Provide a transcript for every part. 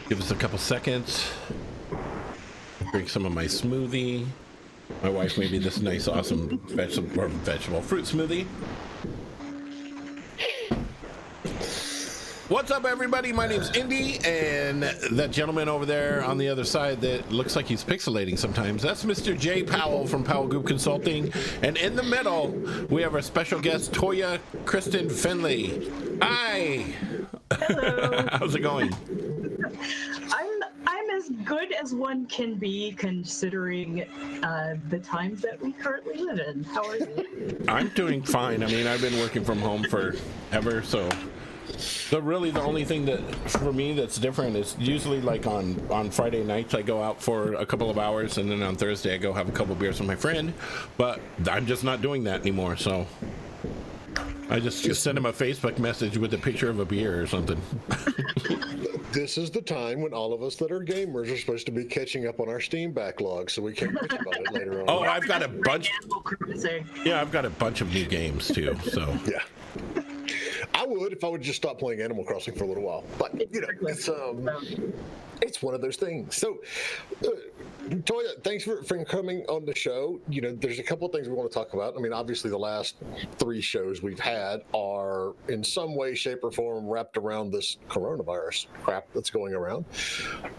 Give us a couple seconds. Drink some of my smoothie. My wife made me this nice, awesome vegetable fruit smoothie. What's up, everybody? My name's Indy, and that gentleman over there on the other side that looks like he's pixelating sometimes, that's Mr. J. Powell from Powell Group Consulting. And in the middle, we have our special guest, Toiya, Kristen, Finley. Hi. Hello. How's it going? I'm as good as one can be considering the times that we currently live in. How are you? I'm doing fine. I mean, I've been working from home forever, so the only thing that for me that's different is usually like on Friday nights I go out for a couple of hours, and then on Thursday I go have a couple of beers with my friend, but I'm just not doing that anymore. So I just send him a Facebook message with a picture of a beer or something. This is the time when all of us that are gamers are supposed to be catching up on our Steam backlog, so we can bitch about it later on. Oh, I've got a bunch. Yeah, I've got a bunch of new games too. So yeah, I would if I would just stop playing Animal Crossing for a little while. But you know, it's one of those things. So, Toiya, thanks for coming on the show. You know, there's a couple of things we want to talk about. I mean, obviously, the last 3 shows we've had are in some way, shape, or form wrapped around this coronavirus crap that's going around.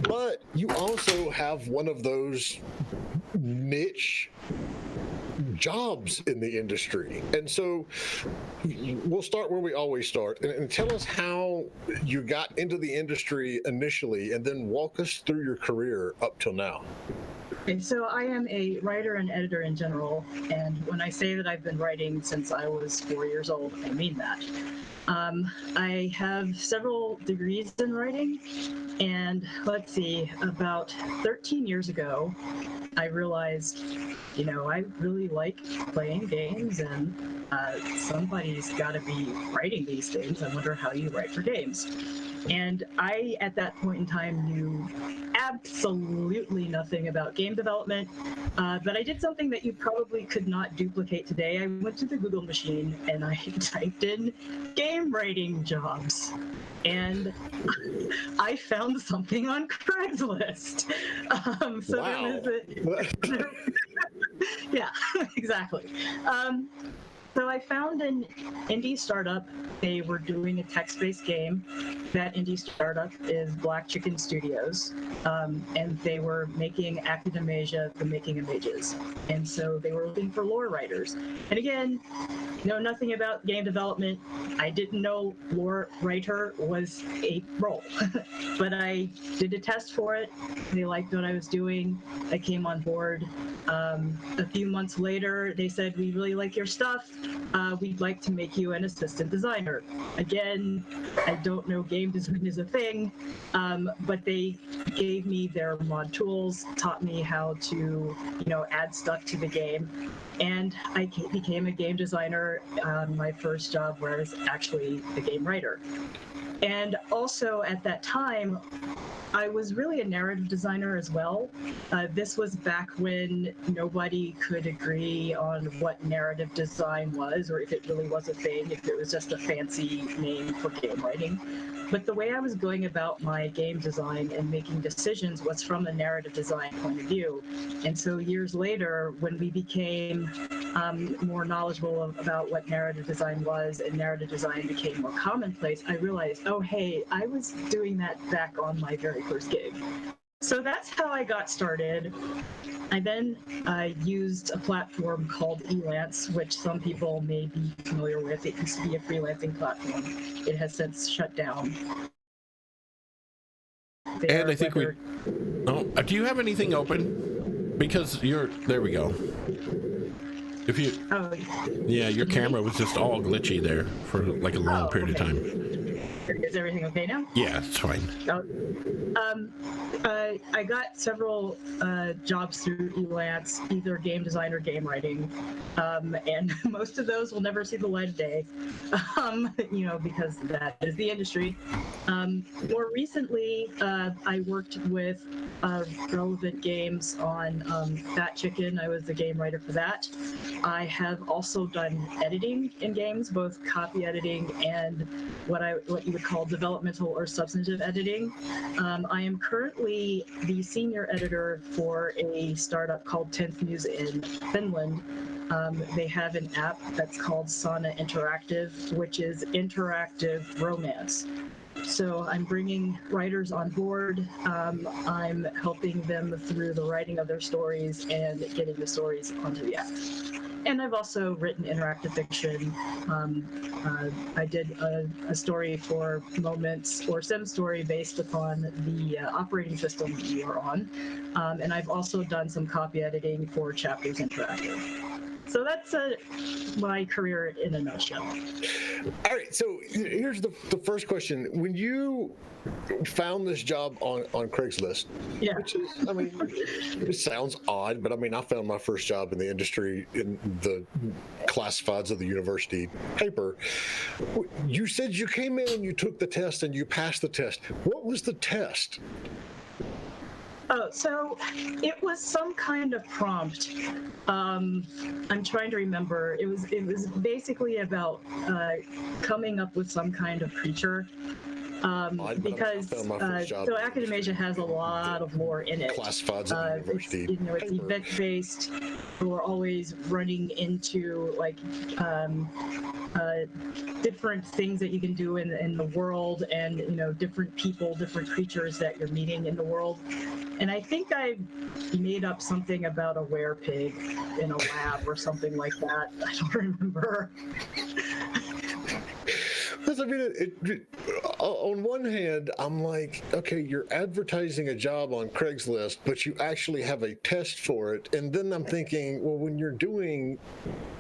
But you also have one of those niche jobs in the industry. And so we'll start where we always start and tell us how you got into the industry initially, and then walk us through your career up till now. Okay, so I am a writer and editor in general, and when I say that I've been writing since I was 4 years old, I mean that. I have several degrees in writing, and let's see, about 13 years ago, I realized, you know, I really like playing games, and somebody's got to be writing these things. I wonder how you write for games. And I, at that point in time, knew absolutely nothing about game development, but I did something that you probably could not duplicate today. I went to the Google machine and I typed in game writing jobs, and I found something on Craigslist. Wow. Yeah, exactly. So I found an indie startup. They were doing a text-based game. That indie startup is Black Chicken Studios, and they were making Academasia, the Making of Mages. And so they were looking for lore writers. And again, know nothing about game development. I didn't know lore writer was a role, but I did a test for it. They liked what I was doing. I came on board. A few months later, they said, "We really like your stuff. We'd like to make you an assistant designer." Again, I don't know game design is a thing, but they gave me their mod tools, taught me how to, you know, add stuff to the game, and I became a game designer on my first job, where I was actually the game writer. And also at that time, I was really a narrative designer as well. This was back when nobody could agree on what narrative design was, or if it really was a thing, if it was just a fancy name for game writing. But the way I was going about my game design and making decisions was from a narrative design point of view. And so years later, when we became more knowledgeable about what narrative design was, and narrative design became more commonplace, I realized, oh, hey, I was doing that back on my very first gig. So that's how I got started. I then used a platform called Elance, which some people may be familiar with. It used to be a freelancing platform. It has since shut down. And I think do you have anything open? Because there we go. If you, yeah, your camera was just all glitchy there for like a long period of time. Is everything okay now? Yeah, it's fine. I got several jobs through Elance, either game design or game writing, and most of those will never see the light of day, you know, because that is the industry. More recently, I worked with Relevant Games on Fat Chicken. I was the game writer for that. I have also done editing in games, both copy editing and what you would called developmental or substantive editing. I am currently the senior editor for a startup called 10th Muse in Finland. They have an app that's called Sana Interactive, which is interactive romance. So I'm bringing writers on board. I'm helping them through the writing of their stories and getting the stories onto the app. And I've also written interactive fiction. I did a story for Moments, or Sim story, based upon the operating system you are on. And I've also done some copy editing for Chapters Interactive. So that's my career in a nutshell. All right, so here's the first question. When you found this job on Craigslist, Yeah. which is, I mean, it sounds odd, but I mean, I found my first job in the industry in the classifieds of the university paper. You said you came in and you took the test and you passed the test. What was the test? Oh, so it was some kind of prompt. I'm trying to remember. It was basically about coming up with some kind of creature. Because so Academia has a lot of lore in it. Classifieds at the university. It's event-based. We're always running into like different things that you can do in the world, and different people, different creatures that you're meeting in the world. And I think I made up something about a werepig in a lab or something like that. I don't remember. Because I mean, on one hand, I'm like, okay, you're advertising a job on Craigslist, but you actually have a test for it. And then I'm thinking, well, when you're doing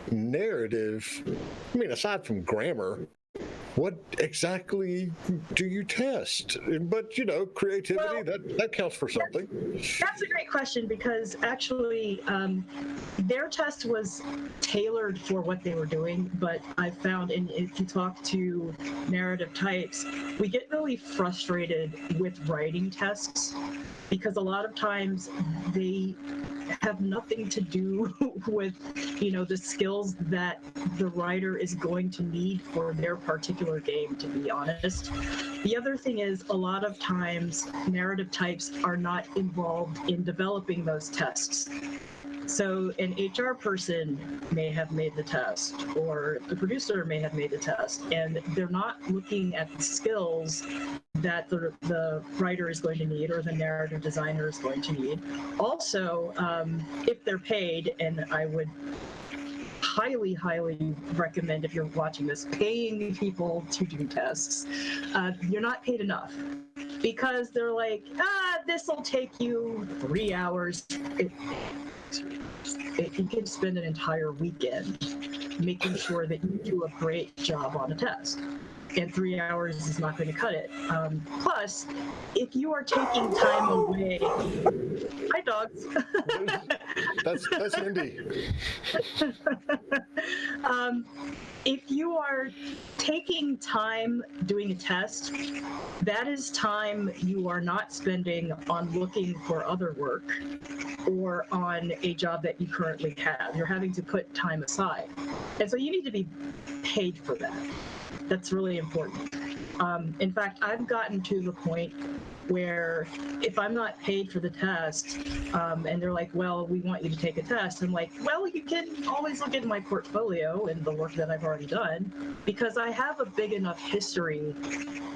narrative, I mean, aside from grammar, what exactly do you test? But creativity, well, that counts for something. That's a great question, because actually their test was tailored for what they were doing. But I found, and if you talk to narrative types, we get really frustrated with writing tests, because a lot of times they have nothing to do with the skills that the writer is going to need for their particular game, to be honest. The other thing is, a lot of times narrative types are not involved in developing those tests. So an HR person may have made the test, or the producer may have made the test, and they're not looking at the skills that the writer is going to need, or the narrative designer is going to need. Also, if they're paid, and I would highly, highly recommend, if you're watching this, paying people to do tests. You're not paid enough, because they're like, this will take you 3 hours. You can spend an entire weekend making sure that you do a great job on a test. And 3 hours is not going to cut it. Plus, if you are taking time away, hi dogs. That's Indy. If you are taking time doing a test, that is time you are not spending on looking for other work or on a job that you currently have. You're having to put time aside. And so you need to be paid for that. That's really important. In fact, I've gotten to the point where if I'm not paid for the test, and they're like, well, we want you to take a test, I'm like, well, you can always look at my portfolio and the work that I've already done, because I have a big enough history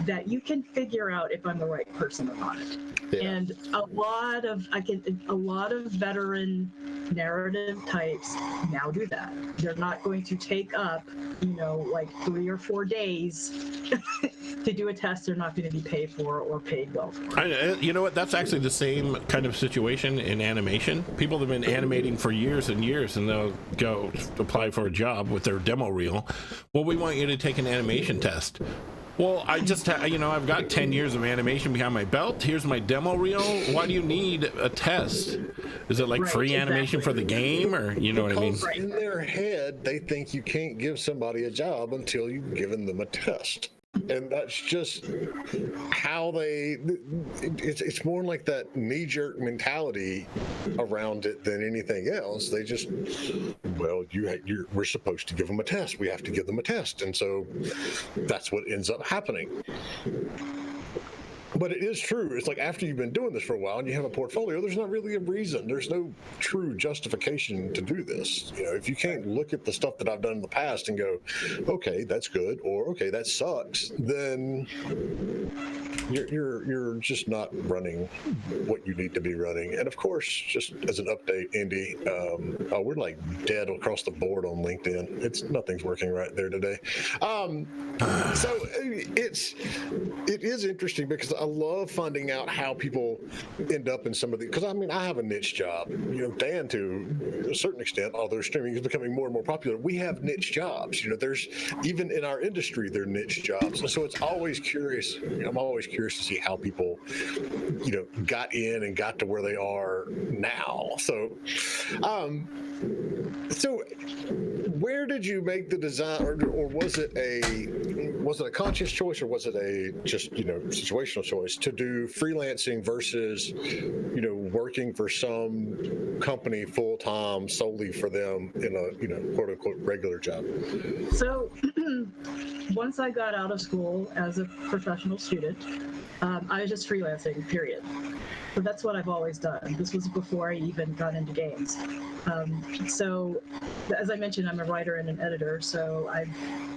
that you can figure out if I'm the right person or not. Yeah. And a lot of veteran narrative types now do that. They're not going to take up, like 3 or 4 days to do a test they're not going to be paid for or paid well for. You know what? That's actually the same kind of situation in animation. People have been animating for years and years, and they'll go apply for a job with their demo reel. Well, we want you to take an animation test. Well, I just, I've got 10 years of animation behind my belt. Here's my demo reel. Why do you need a test? Is it like free animation for the game, or what I mean? In their head, they think you can't give somebody a job until you've given them a test. And that's just how it's more like that knee-jerk mentality around it than anything else. They just, well, we're supposed to give them a test. We have to give them a test. And so that's what ends up happening. But it is true. It's like after you've been doing this for a while and you have a portfolio, there's not really a reason. There's no true justification to do this. If you can't look at the stuff that I've done in the past and go, okay, that's good, or okay, that sucks, then you're just not running what you need to be running. And of course, just as an update, Indy, we're like dead across the board on LinkedIn. Nothing's working right there today. So it is interesting because I love finding out how people end up in some of the, because I have a niche job. Dan, to a certain extent, although streaming is becoming more and more popular, we have niche jobs. There's, even in our industry, there are niche jobs. And so it's always curious. I'm always curious to see how people, got in and got to where they are now. So, where did you make the design, or was it a conscious choice, or was it a just situational choice to do freelancing versus working for some company full time solely for them in a quote unquote regular job? So once I got out of school as a professional student, I was just freelancing, period. So that's what I've always done. This was before I even got into games. So as I mentioned, I'm a writer and an editor, so I've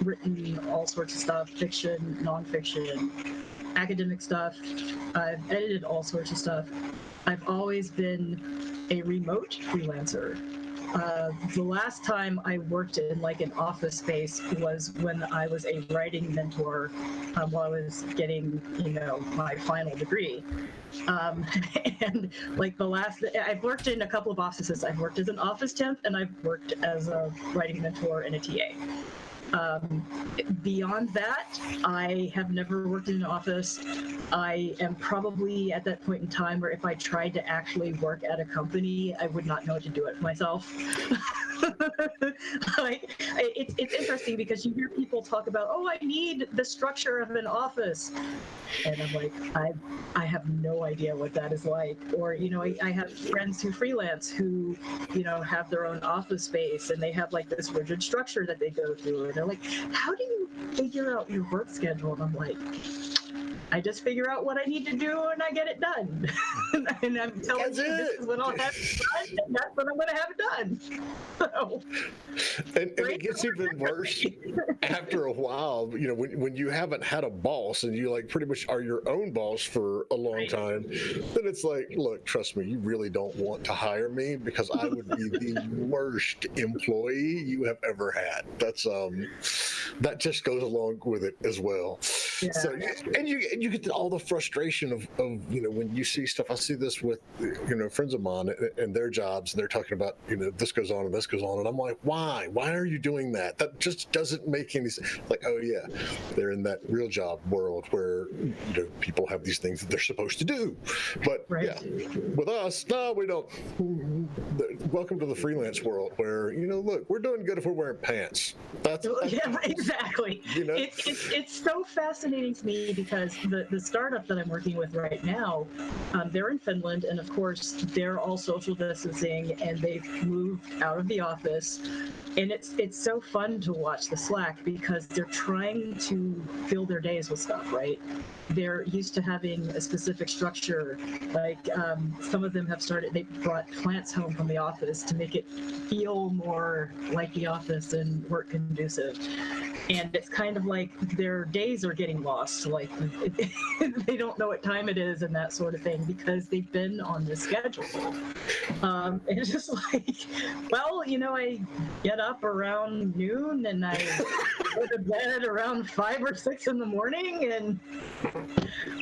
written all sorts of stuff, fiction, nonfiction, academic stuff. I've edited all sorts of stuff. I've always been a remote freelancer. The last time I worked in like an office space was when I was a writing mentor while I was getting, my final degree. And like I've worked in a couple of offices. I've worked as an office temp and I've worked as a writing mentor and a TA. Beyond that, I have never worked in an office. I am probably at that point in time where if I tried to actually work at a company, I would not know how to do it myself. It's interesting because you hear people talk about, I need the structure of an office. And I'm like, I have no idea what that is like. Or, I have friends who freelance who, have their own office space and they have like this rigid structure that they go through. And they're like, how do you figure out your work schedule? And I'm like, I just figure out what I need to do and I get it done. And I'm telling you, this is when I'll have it done, and that's when I'm going to have it done. So, and it gets even worse after a while, when you haven't had a boss and you like pretty much are your own boss for a long time, then it's like, look, trust me, you really don't want to hire me because I would be the worst employee you have ever had. That's that just goes along with it as well. Yeah. So, and you get all the frustration of when you see stuff. I see this with friends of mine and their jobs, and they're talking about this goes on and this goes on, and I'm like, why are you doing that? That just doesn't make any sense. Like, oh yeah, they're in that real job world where people have these things that they're supposed to do, but yeah, with us, no, we don't. Welcome to the freelance world where look, we're doing good if we're wearing pants. That's exactly. It's so fascinating to me because the startup that I'm working with right now, they're in Finland, and of course they're all social distancing and they've moved out of the office, and it's so fun to watch the Slack because they're trying to fill their days with stuff, right? They're used to having a specific structure. Like some of them have they brought plants home from the office to make it feel more like the office and work conducive. And it's kind of like their days are getting lost. Like they don't know what time it is and that sort of thing because they've been on this schedule. It's just like, well, I get up around noon and I go to bed around 5 or 6 in the morning, and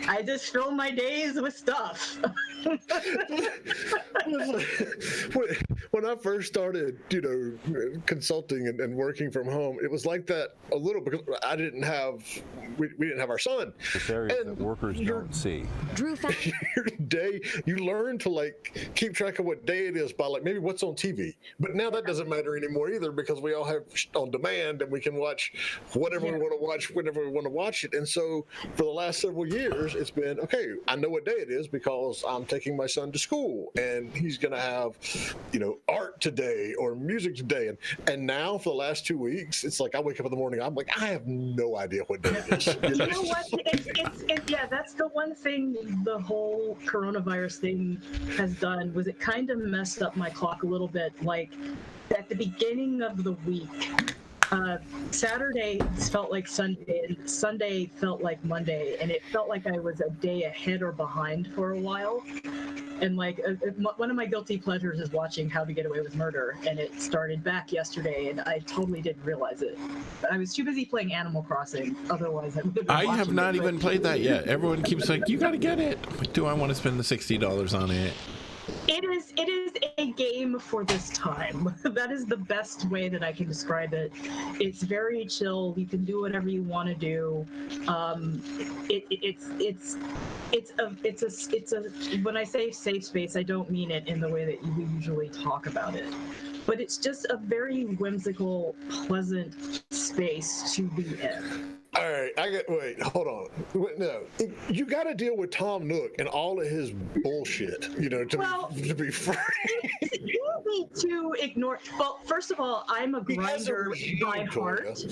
I just fill my days with stuff. When I first started, consulting and working from home, it was like that a little because I didn't have we didn't have our son. It's areas that workers don't see. Drew found Your day, you learn to like keep track of what day it is by like maybe what's on TV. But now that doesn't matter anymore either because we all have on demand and we can watch whatever we want to watch whenever we want to watch it. And so for the last several years, it's been okay. I know what day it is because I'm taking my son to school and he's going to have, art today or music today. And now for the last 2 weeks, it's like I wake up in the morning, I'm like, I have no idea what day it is. You know what? Yeah, that's the one thing the whole coronavirus thing has done was it kind of messed up my clock a little bit. Like at the beginning of the week, Saturday felt like Sunday, and Sunday felt like Monday, and it felt like I was a day ahead or behind for a while. And like one of my guilty pleasures is watching How to Get Away with Murder, and it started back yesterday, and I totally didn't realize it. I was too busy playing Animal Crossing. Otherwise, I would have been I have watching not it, even but- played that yet. Everyone keeps like, you gotta get it. Do I want to spend the $60 on it? It is a game for this time. That is the best way that I can describe it. It's very chill. You can do whatever you want to do. It's a when I say safe space, I don't mean it in the way that we usually talk about it. But it's just a very whimsical, pleasant space to be in. All right, wait, hold on. No, you got to deal with Tom Nook and all of his bullshit, to be frank. You need to ignore. Well, first of all, I'm a grinder by heart.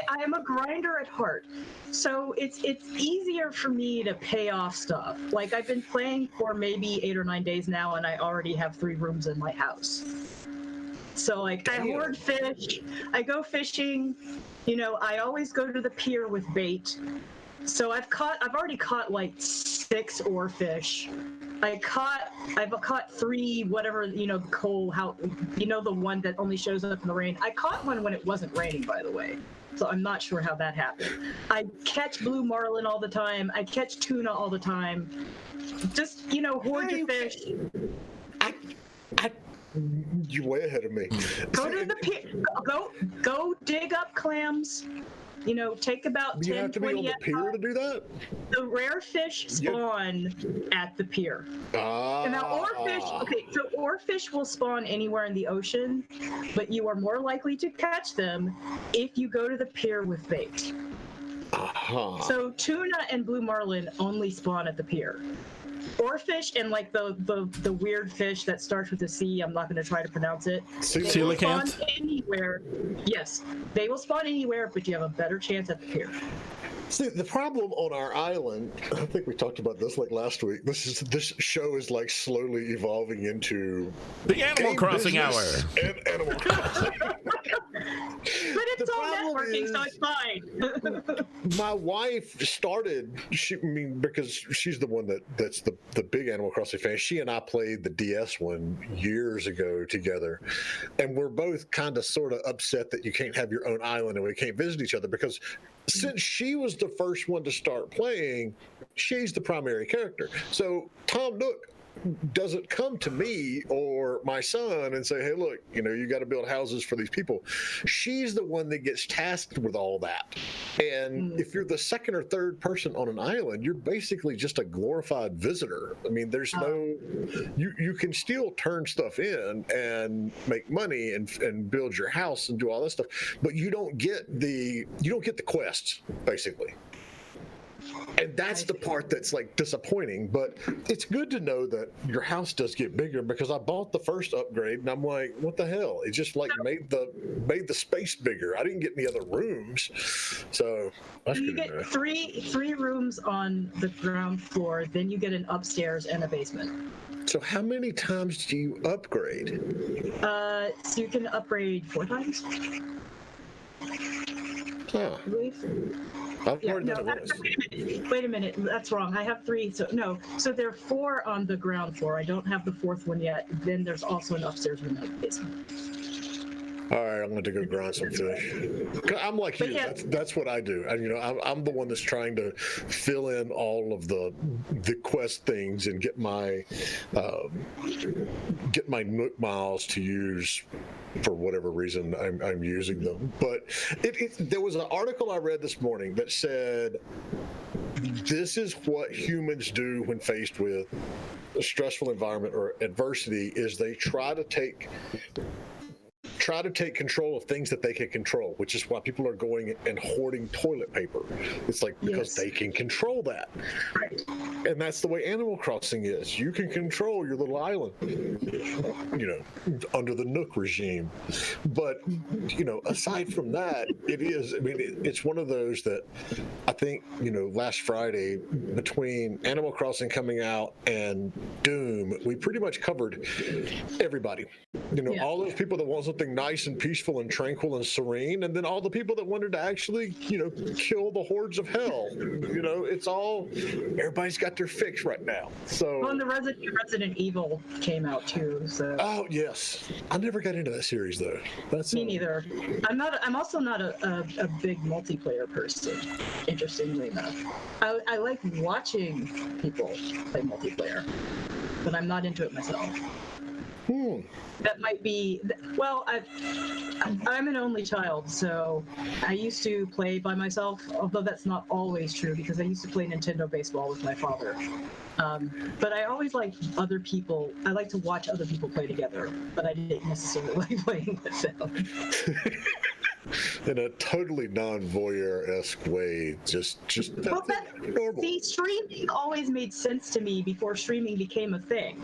I am a grinder at heart, so it's easier for me to pay off stuff. Like I've been playing for maybe 8 or 9 days now, and I already have 3 rooms in my house. So like I hoard fish, I go fishing, I always go to the pier with bait. So I've already caught like 6 oarfish. I've caught 3, whatever, coal, the one that only shows up in the rain. I caught one when it wasn't raining, by the way. So I'm not sure how that happened. I catch blue marlin all the time. I catch tuna all the time. Just, hoard your fish. You're way ahead of me. Go to the pier. Go dig up clams. Take about 10, You have to be 20 on the pier to do that? The rare fish spawn at the pier. And now oarfish will spawn anywhere in the ocean, but you are more likely to catch them if you go to the pier with bait. So tuna and blue marlin only spawn at the pier. Oarfish and like the weird fish that starts with a C, I'm not going to try to pronounce it. Coelacanth? Spawn anywhere. Yes, they will spawn anywhere, but you have a better chance at the pier. See, the problem on our island, I think we talked about this like last week. This show is like slowly evolving into The Animal Crossing Hour. And Animal Crossing. But it's all networking, so it's fine. My wife started, because she's the one that's the big Animal Crossing fan. She and I played the DS one years ago together. And we're both kind of sort of upset that you can't have your own island and we can't visit each other because since she was the first one to start playing, she's the primary character. So Tom Nook doesn't come to me or my son and say, hey, look, you got to build houses for these people. She's the one that gets tasked with all that. And if you're the second or third person on an island, you're basically just a glorified visitor. I mean, there's you can still turn stuff in and make money and build your house and do all that stuff, but you don't get the quests, basically. And that's the part that's like disappointing, but it's good to know that your house does get bigger because I bought the first upgrade and I'm like, what the hell? It just like made the space bigger. I didn't get any other rooms. So that's you good get three rooms on the ground floor, then you get an upstairs and a basement. So how many times do you upgrade? So you can upgrade 4 times. Huh. I believe. I've heard that once. Wait a minute, that's wrong. I have 3. So there are 4 on the ground floor. I don't have the 4th one yet. Then there's also an upstairs and a basement. All right, I'm going to go grind some fish. I'm like you. yeah. That's what I do. I'm the one that's trying to fill in all of the quest things and get my Nook miles to use for whatever reason I'm using them. But there was an article I read this morning that said this is what humans do when faced with a stressful environment or adversity: is they try to take control of things that they can control, which is why people are going and hoarding toilet paper. It's like because they can control that. Right. And that's the way Animal Crossing is. You can control your little island, under the Nook regime. But, aside from that, it's one of those that I think, last Friday, between Animal Crossing coming out and Doom, we pretty much covered everybody. All those people that want something nice and peaceful and tranquil and serene, and then all the people that wanted to actually, kill the hordes of hell. It's all, everybody's got their fix right now. So. Well, and the Resident Evil came out too. So. Oh yes, I never got into that series though. Me neither. I'm also not a big multiplayer person. Interestingly enough, I like watching people play multiplayer, but I'm not into it myself. That might be, well, I'm an only child, so I used to play by myself, although that's not always true because I used to play Nintendo baseball with my father. But I always liked other people. I like to watch other people play together, but I didn't necessarily like playing with them. In a totally non-voyeur-esque way, just Well, normal. See, streaming always made sense to me before streaming became a thing.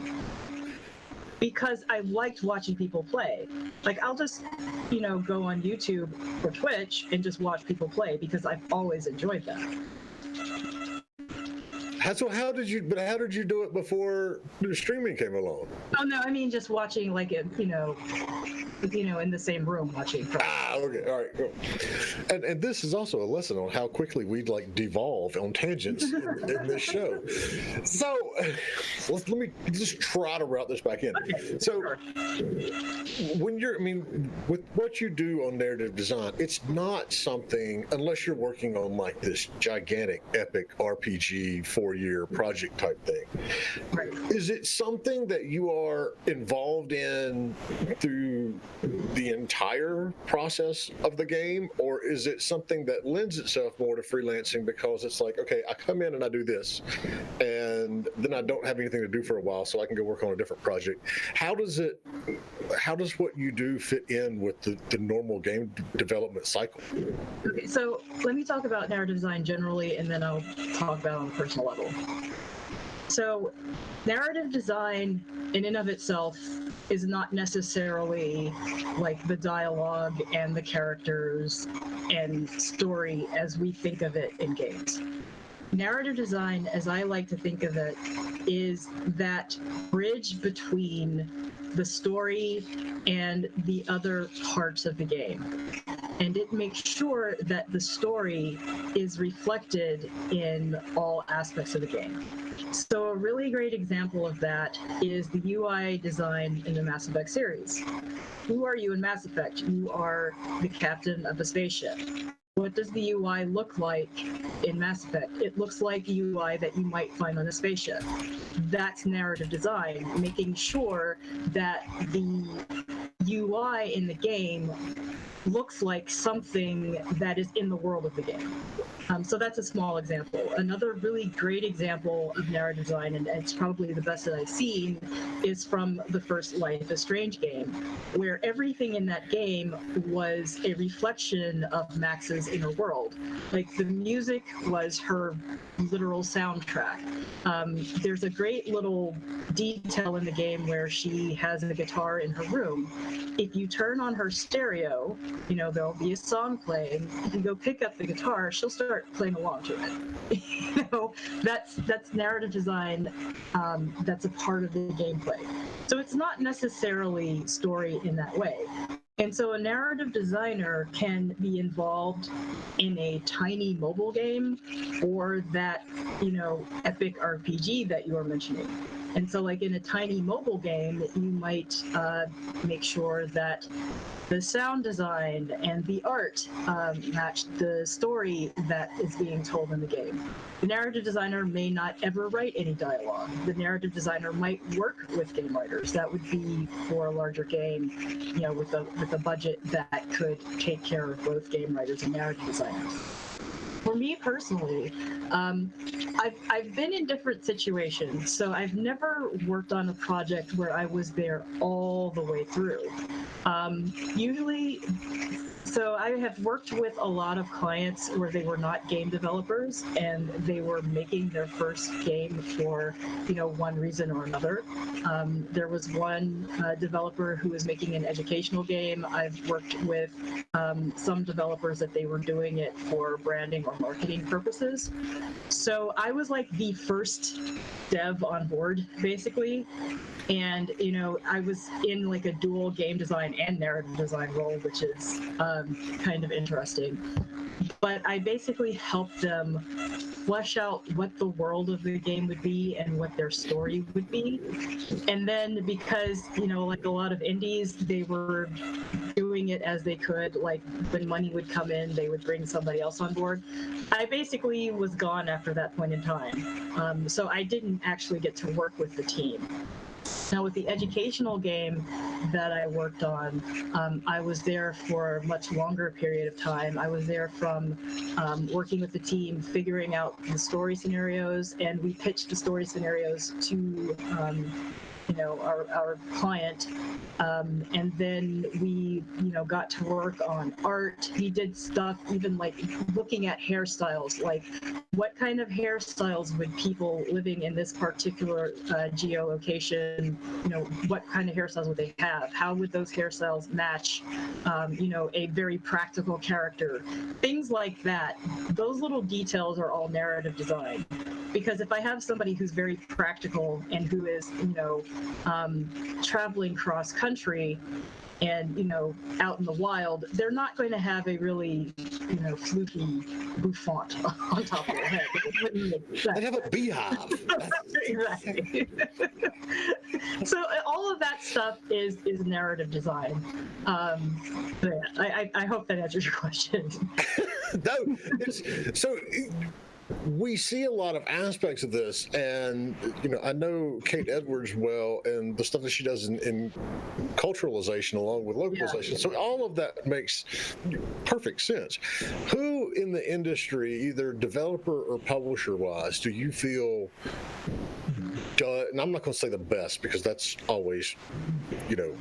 Because I liked watching people play. Like, I'll just, go on YouTube or Twitch and just watch people play because I've always enjoyed that. So how did you do it before the streaming came along? Oh no, I mean just watching like it, in the same room watching. Okay, all right, cool. And this is also a lesson on how quickly we devolve on tangents in this show. So let me just try to route this back in. Okay, so sure. When with what you do on narrative design, it's not something, unless you're working on like this gigantic epic RPG 4-year project type thing. Right. Is it something that you are involved in through the entire process of the game, or is it something that lends itself more to freelancing because it's like, okay, I come in and I do this, and then I don't have anything to do for a while, so I can go work on a different project? How does what you do fit in with the normal game development cycle? Okay, so let me talk about narrative design generally, and then I'll talk about it on a personal level. So narrative design in and of itself is not necessarily like the dialogue and the characters and story as we think of it in games. Narrative design, as I like to think of it, is that bridge between the story and the other parts of the game. And it makes sure that the story is reflected in all aspects of the game. So a really great example of that is the UI design in the Mass Effect series. Who are you in Mass Effect? You are the captain of a spaceship. What does the UI look like in Mass Effect? It looks like UI that you might find on a spaceship. That's narrative design, making sure that the UI in the game looks like something that is in the world of the game. So that's a small example. Another really great example of narrative design, and it's probably the best that I've seen, is from the first Life is Strange game, where everything in that game was a reflection of Max's inner world. Like, the music was her literal soundtrack. There's a great little detail in the game where she has a guitar in her room. If you turn on her stereo, there'll be a song playing. You go pick up the guitar, she'll start playing along to it. That's narrative design. That's a part of the gameplay. So it's not necessarily story in that way. And so a narrative designer can be involved in a tiny mobile game or that, epic RPG that you were mentioning. And so like in a tiny mobile game, you might make sure that the sound design and the art match the story that is being told in the game. The narrative designer may not ever write any dialogue. The narrative designer might work with game writers. That would be for a larger game, you know, with a budget that could take care of both game writers and narrative designers. For me personally, I've been in different situations, so I've never worked on a project where I was there all the way through. Usually, so I have worked with a lot of clients where they were not game developers and they were making their first game for, you know, one reason or another. There was one developer who was making an educational game. I've worked with some developers that they were doing it for branding or marketing purposes. So I was like the first dev on board, basically. And, you know, I was in like a dual game design and narrative design role, which is kind of interesting. But I basically helped them flesh out what the world of the game would be and what their story would be. And then because, you know, like a lot of indies, they were doing it as they could. Like when money would come in, they would bring somebody else on board. I basically was gone after that point in time. So I didn't actually get to work with the team. Now, with the educational game that I worked on, I was there for a much longer period of time. I was there from working with the team, figuring out the story scenarios, and we pitched the story scenarios to you know, our client, and then we, you know, got to work on art. We did stuff even like looking at hairstyles, like what kind of hairstyles would people living in this particular geolocation, you know, what kind of hairstyles would they have? How would those hairstyles match, you know, a very practical character? Things like that. Those little details are all narrative design. Because if I have somebody who's very practical and who is, you know, traveling cross country and, you know, out in the wild, they're not going to have a really, you know, fluky bouffant on top of their head. They have a beehive. Exactly. So all of that stuff is narrative design. So yeah, I hope that answers your question. No, it's so. We see a lot of aspects of this, and you know, I know Kate Edwards well, and the stuff that she does in culturalization along with localization. Yeah. So all of that makes perfect sense. Who in the industry, either developer or publisher wise, do you feel? And I'm not going to say the best because that's always, you know,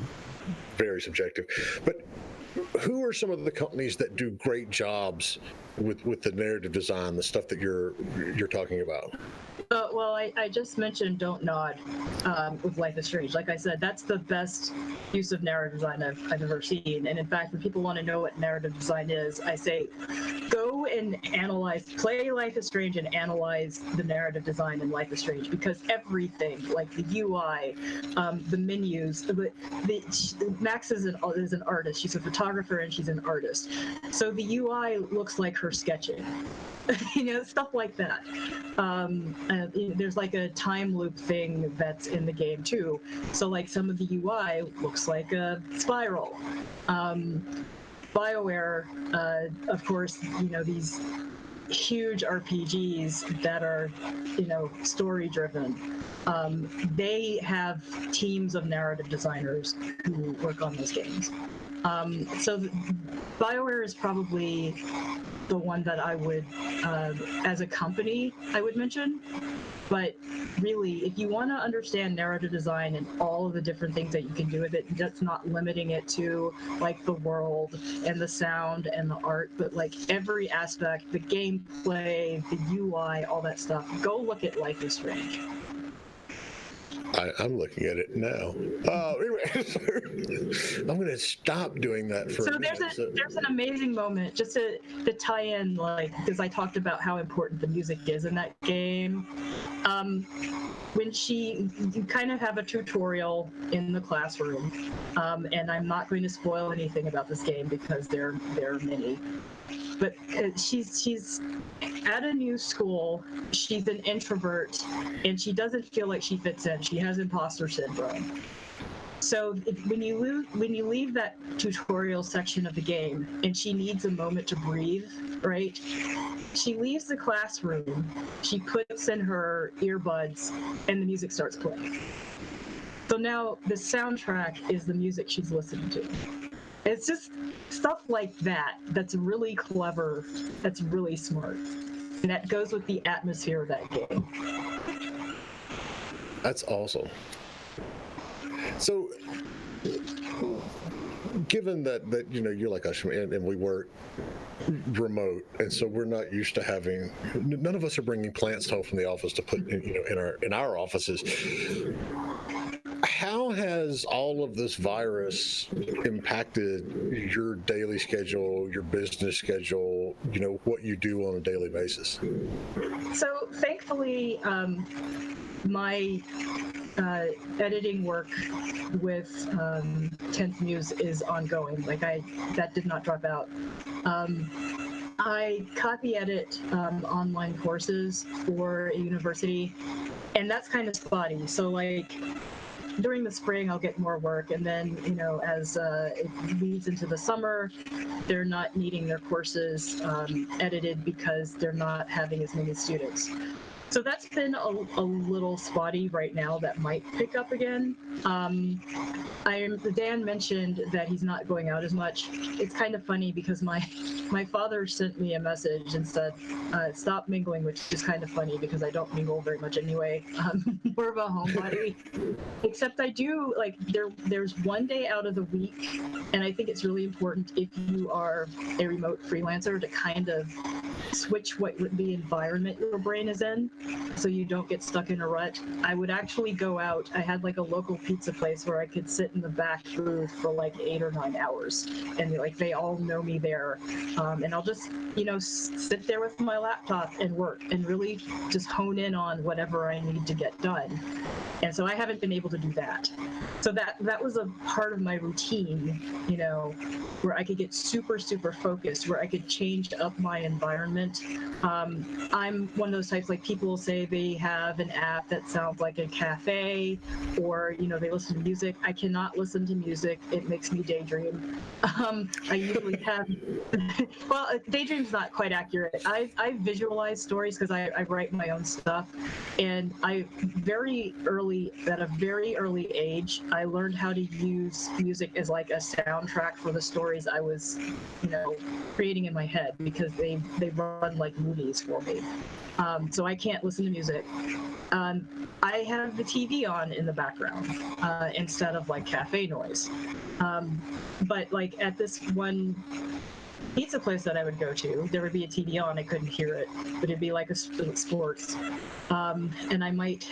very subjective. But who are some of the companies that do great jobs with the narrative design, the stuff that you're talking about? Well, I just mentioned Don't Nod with Life is Strange. Like I said, that's the best use of narrative design I've ever seen. And in fact, when people want to know what narrative design is, I say, go and play Life is Strange and analyze the narrative design in Life is Strange, because everything, like the UI, the menus, Max is an artist. She's a photographer and she's an artist. So the UI looks like her sketching. You know, stuff like that. There's like a time loop thing that's in the game too. So like some of the UI looks like a spiral. BioWare, of course, you know, these huge RPGs that are, you know, story driven. They have teams of narrative designers who work on those games. So BioWare is probably the one that I would, as a company, I would mention. But really, if you want to understand narrative design and all of the different things that you can do with it, that's not limiting it to like the world and the sound and the art, but like every aspect, the gameplay, the UI, all that stuff, go look at Life is Strange. I'm looking at it now. Anyway, I'm going to stop doing that for a minute. There's an amazing moment, just to tie in, like, because I talked about how important the music is in that game. When you kind of have a tutorial in the classroom, and I'm not going to spoil anything about this game because there are many. But she's at a new school, she's an introvert, and she doesn't feel like she fits in. She has imposter syndrome. So when you leave that tutorial section of the game and she needs a moment to breathe, right? She leaves the classroom, she puts in her earbuds, and the music starts playing. So now the soundtrack is the music she's listening to. It's just stuff like that that's really clever, that's really smart. And that goes with the atmosphere of that game. That's awesome. So, given that you're like us and we work remote, and so we're not used to having. None of us are bringing plants home from the office to put in our offices. How has all of this virus impacted your daily schedule, your business schedule? What you do on a daily basis. So thankfully, my editing work with 10th Muse is ongoing. That did not drop out. I copy edit online courses for a university, and that's kind of spotty. So during the spring, I'll get more work, and then as it leads into the summer, they're not needing their courses edited because they're not having as many students. So that's been a little spotty right now. That might pick up again. Dan mentioned that he's not going out as much. It's kind of funny because my father sent me a message and said, stop mingling, which is kind of funny because I don't mingle very much anyway. More of a homebody. Except I do, there's one day out of the week, and I think it's really important if you are a remote freelancer to kind of switch what the environment your brain is in so you don't get stuck in a rut. I would actually go out. I had a local pizza place where I could sit in the back booth for 8 or 9 hours, and they all know me there, and I'll just sit there with my laptop and work and really just hone in on whatever I need to get done. And so I haven't been able to do that. So that was a part of my routine, where I could get super focused, where I could change up my environment. I'm one of those types, people say they have an app that sounds like a cafe, or they listen to music. I cannot listen to music. It makes me daydream. I usually have well, daydream's not quite accurate. I visualize stories because I write my own stuff, and at a very early age, I learned how to use music as a soundtrack for the stories I was creating in my head, because they run like movies for me. So I can't listen to music. I have the TV on in the background instead of cafe noise. But at this one pizza place that I would go to, there would be a TV on. I couldn't hear it, but it'd be a sports. And I might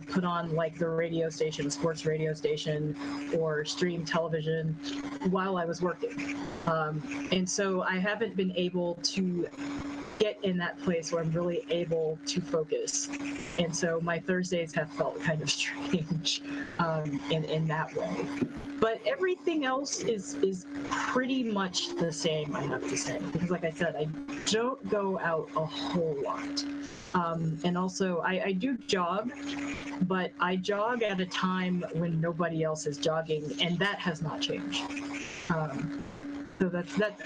put on the radio station, sports radio station, or stream television while I was working. And so I haven't been able to get in that place where I'm really able to focus. And so my Thursdays have felt kind of strange in that way. But everything else is pretty much the same, I have to say. Because like I said, I don't go out a whole lot. And also, I do jog, but I jog at a time when nobody else is jogging, and that has not changed. So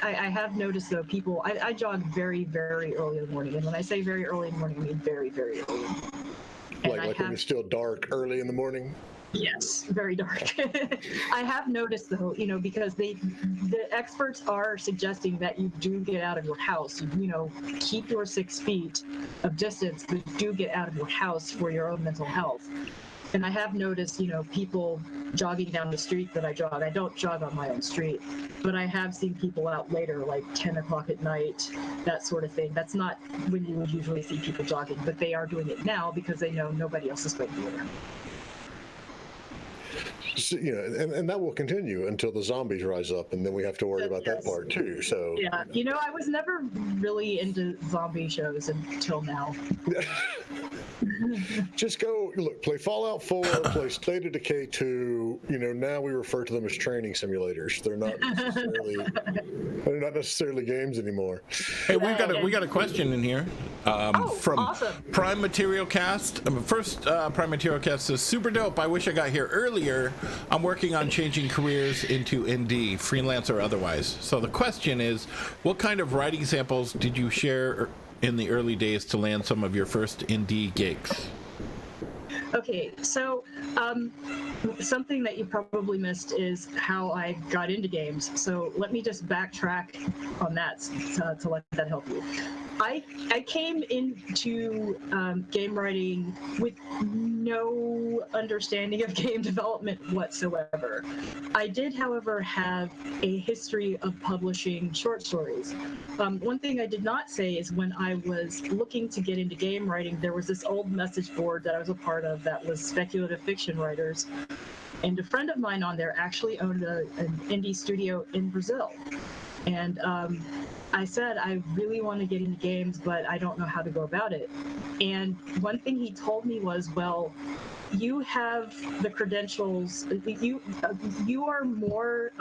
I have noticed, though, people, I jog very, very early in the morning. And when I say very early in the morning, I mean very, very early. And when it's still dark early in the morning? Yes, very dark. I have noticed, though, because the experts are suggesting that you do get out of your house. Keep your 6 feet of distance, but do get out of your house for your own mental health. And I have noticed, people jogging down the street that I jog. I don't jog on my own street, but I have seen people out later, 10 o'clock at night, that sort of thing. That's not when you would usually see people jogging, but they are doing it now because they know nobody else is going to do it. So, and that will continue until the zombies rise up, and then we have to worry about that part too. So yeah, I was never really into zombie shows until now. just go look, play Fallout 4, play State of Decay 2. Now we refer to them as training simulators. They're not necessarily games anymore. Hey, we got a question in here from awesome. Prime Material Cast. First, Prime Material Cast says, super dope. I wish I got here earlier. I'm working on changing careers into ND, freelance or otherwise. So the question is, what kind of writing samples did you share in the early days to land some of your first indie gigs? Okay, so something that you probably missed is how I got into games. So let me just backtrack on that to let that help you. I came into game writing with no understanding of game development whatsoever. I did, however, have a history of publishing short stories. One thing I did not say is when I was looking to get into game writing, there was this old message board that I was a part of that was speculative fiction writers. And a friend of mine on there actually owned an indie studio in Brazil. And I said, I really want to get into games, but I don't know how to go about it. And one thing he told me was, well, you have the credentials. You are more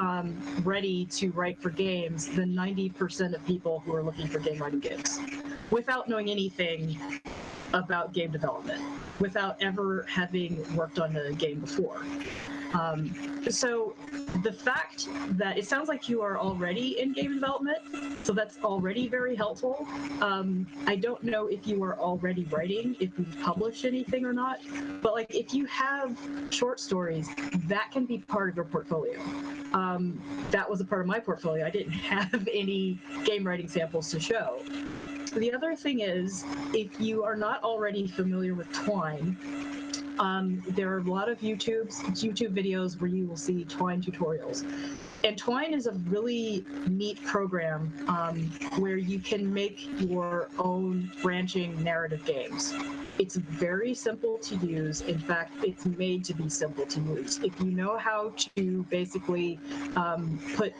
ready to write for games than 90% of people who are looking for game writing gigs, without knowing anything about game development, without ever having worked on a game before. So the fact that it sounds like you are already in game development, so that's already very helpful. I don't know if you are already writing, if you've published anything or not, but like if you have short stories, that can be part of your portfolio. That was a part of my portfolio. I didn't have any game writing samples to show. The other thing is, if you are not already familiar with Twine, there are a lot of YouTube videos where you will see Twine tutorials. And Twine is a really neat program where you can make your own branching narrative games. It's very simple to use. In fact, it's made to be simple to use. If you know how to basically put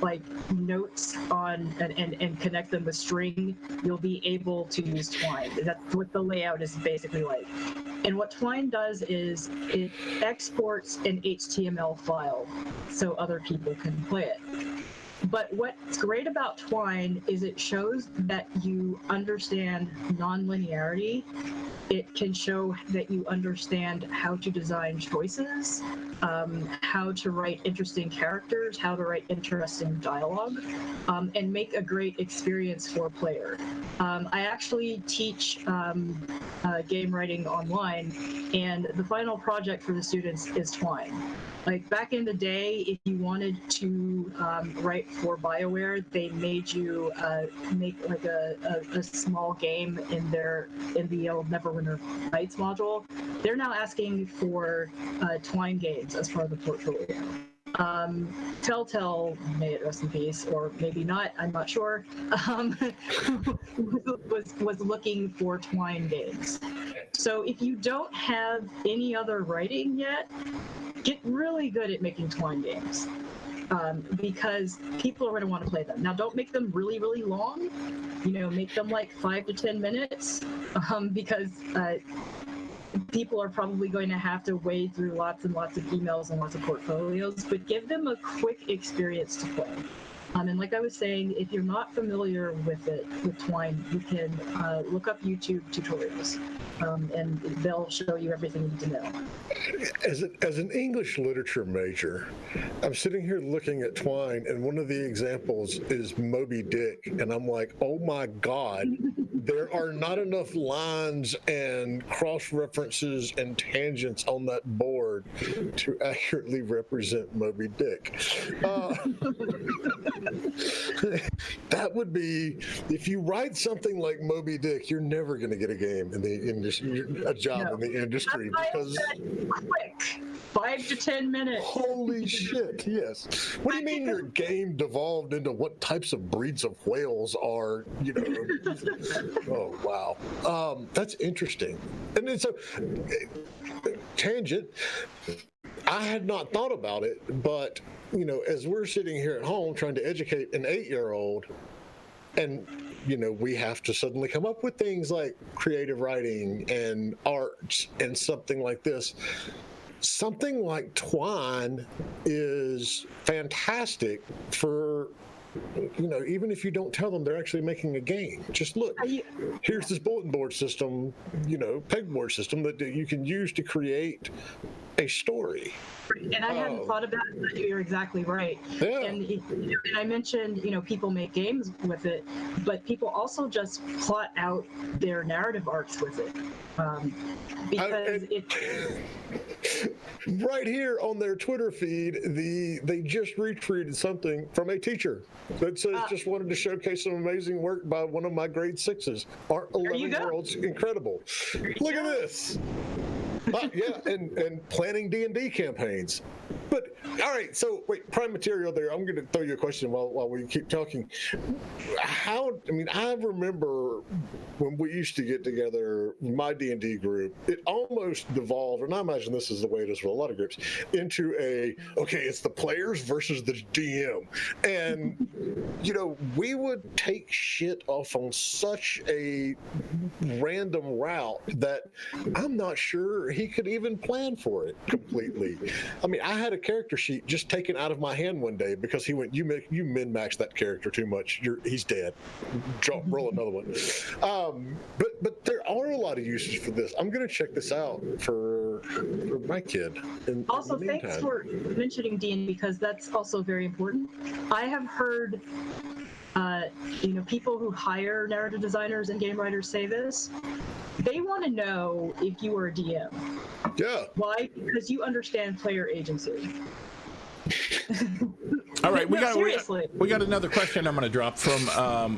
like notes on and connect them with string, you'll be able to use Twine. That's what the layout is basically like. And what Twine does is it exports an HTML file so other people can play it. But what's great about Twine is it shows that you understand non-linearity. It can show that you understand how to design choices, how to write interesting characters, how to write interesting dialogue, and make a great experience for a player. I actually teach game writing online, and the final project for the students is Twine. Like back in the day, if you wanted to write for BioWare, they made you make like a small game in the old Neverwinter Nights module. They're now asking for Twine games as part of the portfolio. Telltale, may it rest in peace, or maybe not, I'm not sure, was looking for Twine games. So if you don't have any other writing yet, get really good at making Twine games, because people are going to want to play them. Now, don't make them really, really long. Make them like 5 to 10 minutes, because people are probably going to have to wade through lots and lots of emails and lots of portfolios, but give them a quick experience to play. And like I was saying, if you're not familiar with Twine, you can look up YouTube tutorials, and they'll show you everything you need to know. As an English literature major, I'm sitting here looking at Twine, and one of the examples is Moby Dick, and I'm like, oh my God, there are not enough lines and cross-references and tangents on that board to accurately represent Moby Dick. That would be, if you write something like Moby Dick, you're never going to get a game in the industry, a job in the industry, because quick 5 to 10 minutes. Holy shit! Yes. What do you mean your game devolved into what types of breeds of whales are? Oh wow, that's interesting. And then so tangent. I had not thought about it, but as we're sitting here at home trying to educate an 8-year-old, and we have to suddenly come up with things like creative writing and art and something like this. Something like Twine is fantastic for, even if you don't tell them they're actually making a game. Just look, here's this bulletin board system, pegboard system that you can use to create a story. And I hadn't thought about it, but you're exactly right. Yeah. And I mentioned, people make games with it, but people also just plot out their narrative arcs with it. Because right here on their Twitter feed, they just retweeted something from a teacher that says, just wanted to showcase some amazing work by one of my grade 6s. Aren't 11-year-olds incredible? Look at this. Yeah, and planning D&D campaigns. But all right, so wait, prime material there. I'm going to throw you a question while we keep talking. I remember when we used to get together, my D&D group, it almost devolved, and I imagine this is the way it is for a lot of groups, into it's the players versus the DM. And, we would take shit off on such a random route that I'm not sure he could even plan for it completely. I had a character sheet just taken out of my hand one day because he went, you min-max that character too much. He's dead. Roll another one. But there are a lot of uses for this. I'm going to check this out for my kid. Also, thanks for mentioning D&D because that's also very important. I have heard, people who hire narrative designers and game writers say this. They want to know if you are a DM. Yeah. Why? Because you understand player agency. All right, we got another question I'm going to drop from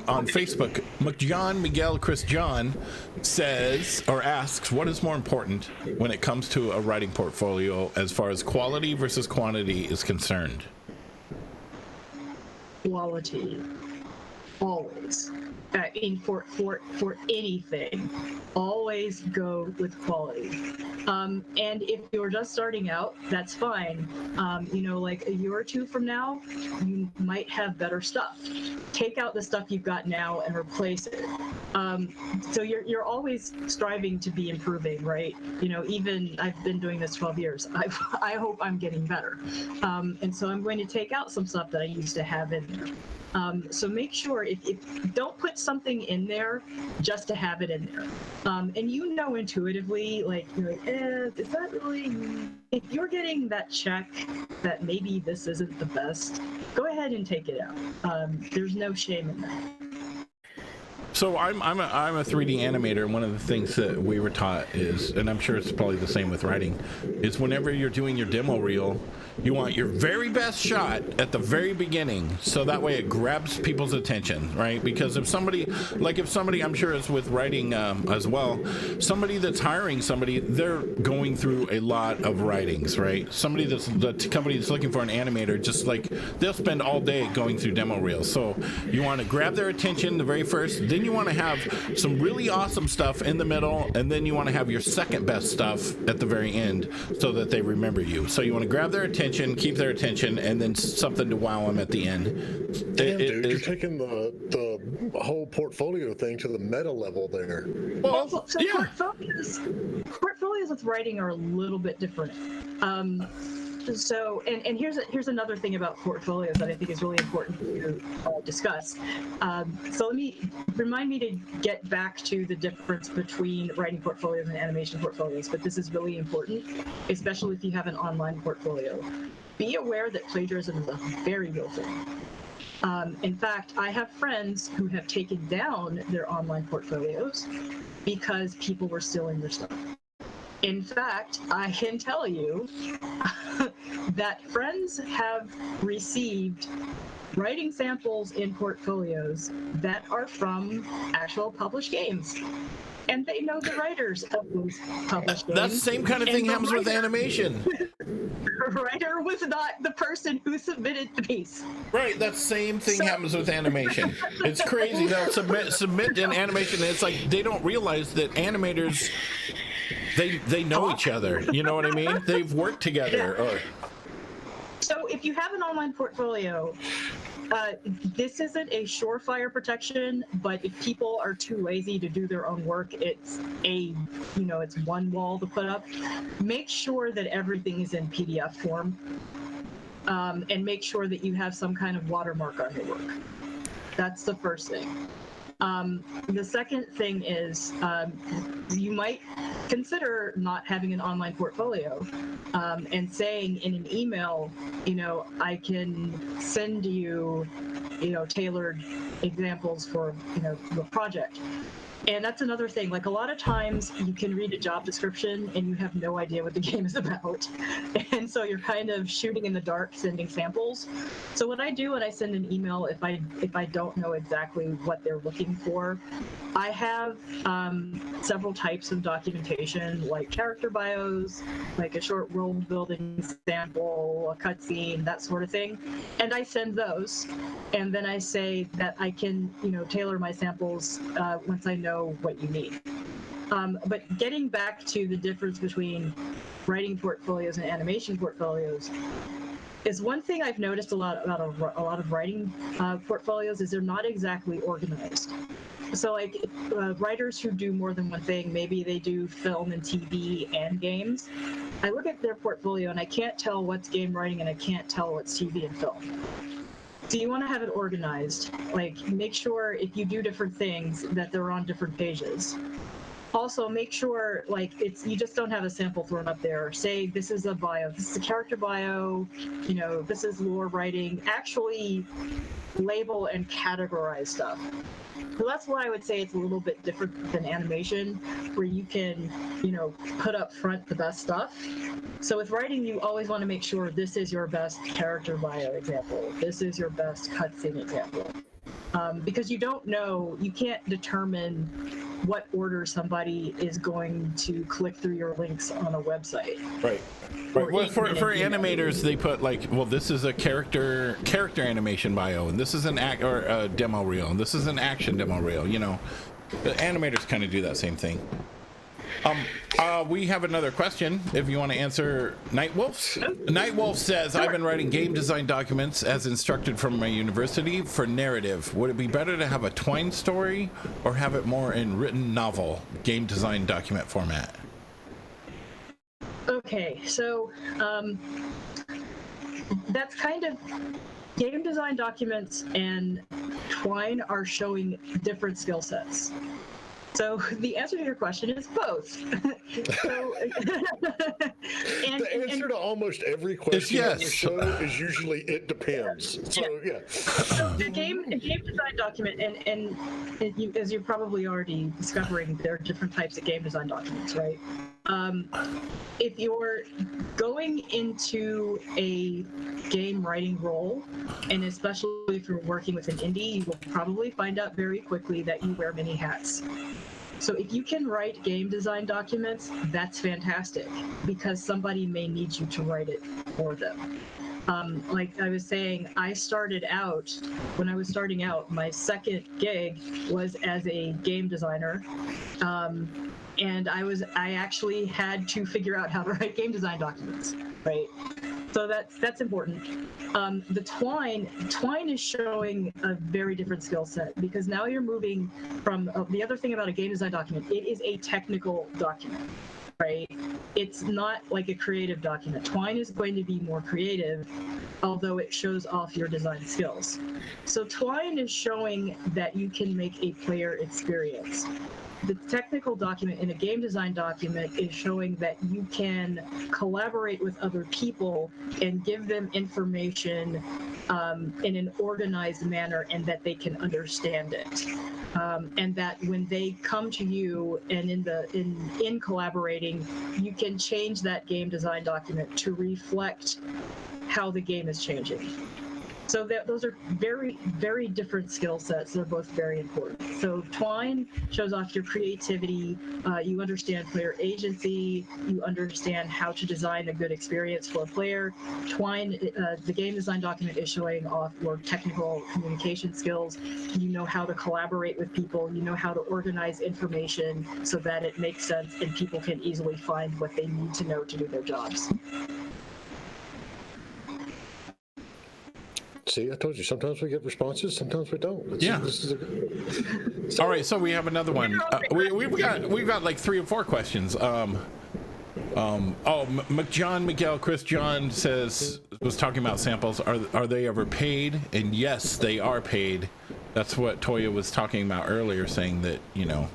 on Facebook. McJohn Miguel Chris John says or asks, what is more important when it comes to a writing portfolio as far as quality versus quantity is concerned? Quality, always. For anything, always go with quality. And if you're just starting out, that's fine. Like a year or two from now, you might have better stuff. Take out the stuff you've got now and replace it. So you're always striving to be improving, right? Even I've been doing this 12 years. I hope I'm getting better. And so I'm going to take out some stuff that I used to have in there. So make sure if don't put something in there just to have it in there. And intuitively, is that really? If you're getting that check that maybe this isn't the best, go ahead and take it out. There's no shame in that. So I'm a 3D animator, and one of the things that we were taught is, and I'm sure it's probably the same with writing, is whenever you're doing your demo reel, you want your very best shot at the very beginning, so that way it grabs people's attention, right? Because if somebody, I'm sure is with writing as well, somebody that's hiring somebody, they're going through a lot of writings, right? Somebody the company that's looking for an animator, just like they'll spend all day going through demo reels. So you want to grab their attention the very first, then you want to have some really awesome stuff in the middle, and then you want to have your second best stuff at the very end so that they remember you. So you want to grab their attention, keep their attention, and then something to wow them at the end. Damn, dude, you're taking the whole portfolio thing to the meta level there. Well, so yeah. Portfolios with writing are a little bit different. So, and here's another thing about portfolios that I think is really important to discuss. So remind me to get back to the difference between writing portfolios and animation portfolios, but this is really important, especially if you have an online portfolio. Be aware that plagiarism is a very real thing. In fact, I have friends who have taken down their online portfolios because people were stealing their stuff. In fact, I can tell you that friends have received writing samples in portfolios that are from actual published games. And they know the writers of those published games. That same kind of thing happens with animation. The writer was not the person who submitted the piece. Right, that same thing happens with animation. It's crazy. They'll submit an animation, and it's like they don't realize that animators they know each other. You know what I mean? They've worked together. Or So if you have an online portfolio, this isn't a surefire protection, but if people are too lazy to do their own work, it's it's one wall to put up. Make sure that everything is in PDF form, and make sure that you have some kind of watermark on your work. That's the first thing. The second thing is you might consider not having an online portfolio, and saying in an email, I can send you, tailored examples for, your project. And that's another thing. Like, a lot of times you can read a job description and you have no idea what the game is about. And so you're kind of shooting in the dark, sending samples. So what I do when I send an email, if I don't know exactly what they're looking for, I have several types of documentation, like character bios, like a short world building sample, a cutscene, that sort of thing. And I send those. And then I say that I can, tailor my samples once I know what you need. But getting back to the difference between writing portfolios and animation portfolios, is one thing I've noticed a lot about a lot of writing portfolios is they're not exactly organized. So like writers who do more than one thing, maybe they do film and TV and games. I look at their portfolio and I can't tell what's game writing and I can't tell what's TV and film. So you want to have it organized. Like, make sure if you do different things that they're on different pages. Also, make sure you just don't have a sample thrown up there. Say this is a bio, this is a character bio, this is lore writing. Actually label and categorize stuff. So that's why I would say it's a little bit different than animation, where you can, put up front the best stuff. So with writing, you always want to make sure this is your best character bio example. This is your best cutscene example. Because you don't know, you can't determine what order somebody is going to click through your links on a website. Right. Well, for animators, they put this is a character animation bio, and this is an a demo reel, and this is an action demo reel. The animators kind of do that same thing. We have another question if you want to answer Nightwolf's. Nightwolf says, I've been writing game design documents as instructed from my university for narrative. Would it be better to have a Twine story or have it more in written novel game design document format? Okay, so that's kind of game design documents and Twine are showing different skill sets. So the answer to your question is both. The answer to almost every question on the show is usually it depends. So yeah. So a game design document, and as you're probably already discovering, there are different types of game design documents, right? If you're going into a game writing role, and especially if you're working with an indie, you will probably find out very quickly that you wear many hats. So if you can write game design documents, that's fantastic, because somebody may need you to write it for them. Like I was saying, when I was starting out, my second gig was as a game designer. And I actually had to figure out how to write game design documents, right? So that's important. The Twine is showing a very different skill set, because now you're moving from the other thing about a game design document. It is a technical document, right? It's not like a creative document. Twine is going to be more creative, although it shows off your design skills. So Twine is showing that you can make a player experience. The technical document in a game design document is showing that you can collaborate with other people and give them information in an organized manner, and that they can understand it. And that when they come to you and in collaborating, you can change that game design document to reflect how the game is changing. So those are very, very different skill sets. They're both very important. So Twine shows off your creativity. You understand player agency. You understand how to design a good experience for a player. Twine, the game design document is showing off your technical communication skills. You know how to collaborate with people. You know how to organize information so that it makes sense and people can easily find what they need to know to do their jobs. See, I told you, sometimes we get responses, sometimes we don't. Yeah. All right, so we have another one. We've got like 3 or 4 questions. John Miguel, Chris John was talking about samples. Are they ever paid? And yes, they are paid. That's what Toya was talking about earlier, saying that, you know,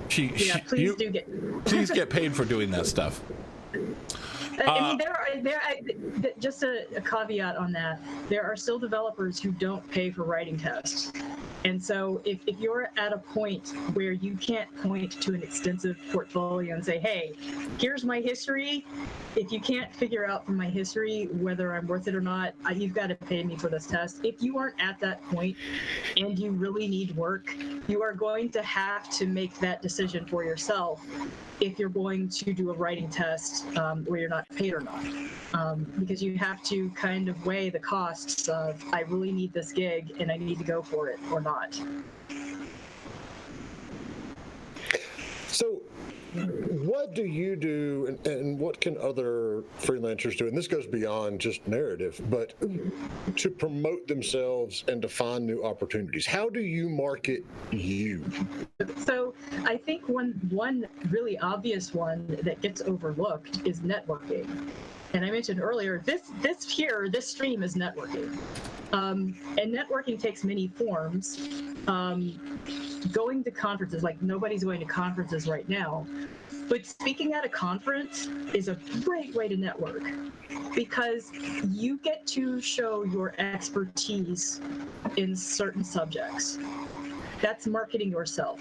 please get paid for doing that stuff. I mean, just a caveat on that. There are still developers who don't pay for writing tests. And so if you're at a point where you can't point to an extensive portfolio and say, hey, here's my history, if you can't figure out from my history whether I'm worth it or not, you've got to pay me for this test. If you aren't at that point and you really need work, you are going to have to make that decision for yourself if you're going to do a writing test where you're not paid or not. Because you have to kind of weigh the costs of, I really need this gig and I need to go for it or not. So what do you do and what can other freelancers do? And this goes beyond just narrative, but to promote themselves and to find new opportunities. How do you market you? So I think one really obvious one that gets overlooked is networking. And I mentioned earlier, this stream is networking. And networking takes many forms. Going to conferences, like nobody's going to conferences right now, but speaking at a conference is a great way to network because you get to show your expertise in certain subjects. That's marketing yourself.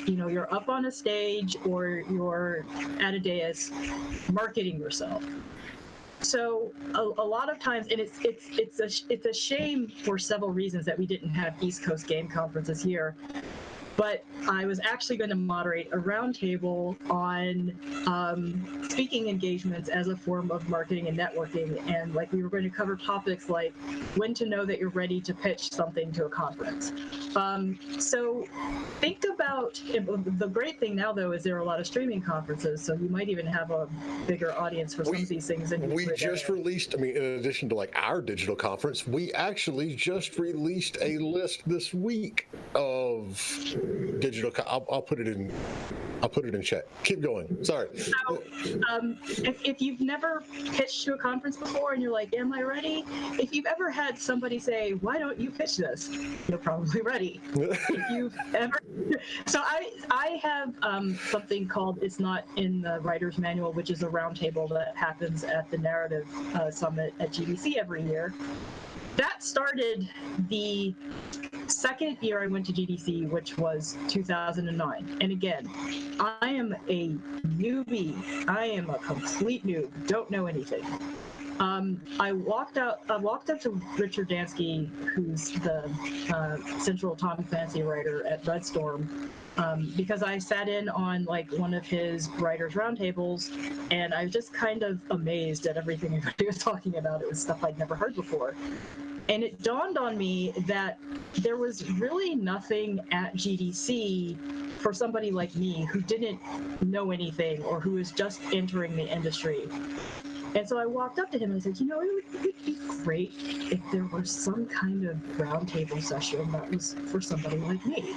You know, you're up on a stage or you're at a dais marketing yourself. So a lot of times, and it's a shame for several reasons that we didn't have East Coast game conferences here. But I was actually going to moderate a roundtable on speaking engagements as a form of marketing and networking. And like we were going to cover topics like when to know that you're ready to pitch something to a conference. So think about, the great thing now though is there are a lot of streaming conferences, so you might even have a bigger audience for some of these things. We just released, in addition to like our digital conference, we actually just released a list this week of digital. I'll put it in chat. Keep going. Sorry. So, if you've never pitched to a conference before and you're like, am I ready? If you've ever had somebody say, why don't you pitch this? You're probably ready. If you've ever, so I have something called, it's not in the writer's manual, which is a roundtable that happens at the Narrative Summit at GDC every year. That started the second year I went to GDC, which was 2009. And again, I am a newbie. I am a complete noob. Don't know anything. I walked up to Richard Dansky, who's the central Tom Clancy writer at Red Storm, because I sat in on like one of his writers' roundtables, and I was just kind of amazed at everything everybody was talking about. It was stuff I'd never heard before. And it dawned on me that there was really nothing at GDC for somebody like me who didn't know anything or who was just entering the industry. And so I walked up to him and I said, you know, it would be great if there was some kind of roundtable session that was for somebody like me.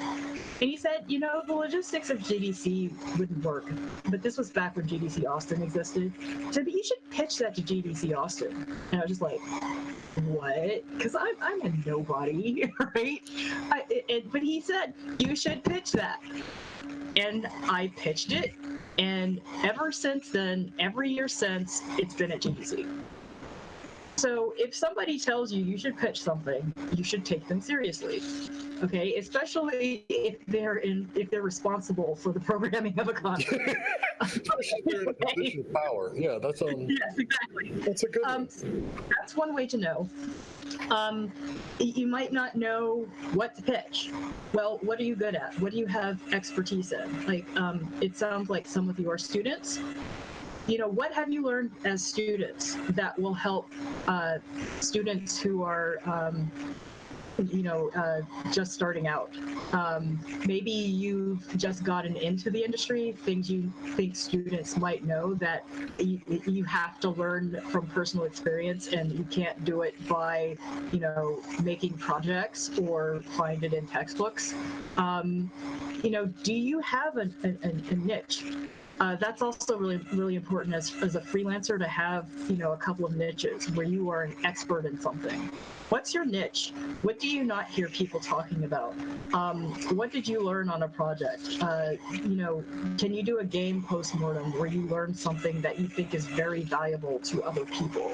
And he said, you know, the logistics of GDC wouldn't work. But this was back when GDC Austin existed. He said, but you should pitch that to GDC Austin. And I was just like, what? Because I'm a nobody, right? But he said, you should pitch that. And I pitched it. And ever since then, every year since, it's been at GDC. So if somebody tells you you should pitch something, you should take them seriously. Okay, especially if they're responsible for the programming of a content. Especially if they're in a position of power. Yeah, that's Yes, exactly. that's a good one. That's one way to know. You might not know what to pitch. Well, what are you good at? What do you have expertise in? Like, it sounds like some of you are students. What have you learned as students that will help students who are just starting out? Maybe you've just gotten into the industry, things you think students might know that you have to learn from personal experience, and you can't do it by, making projects or find it in textbooks. Do you have a niche? That's also really, really important as a freelancer to have, a couple of niches where you are an expert in something. What's your niche? What do you not hear people talking about? What did you learn on a project? Can you do a game postmortem where you learn something that you think is very valuable to other people?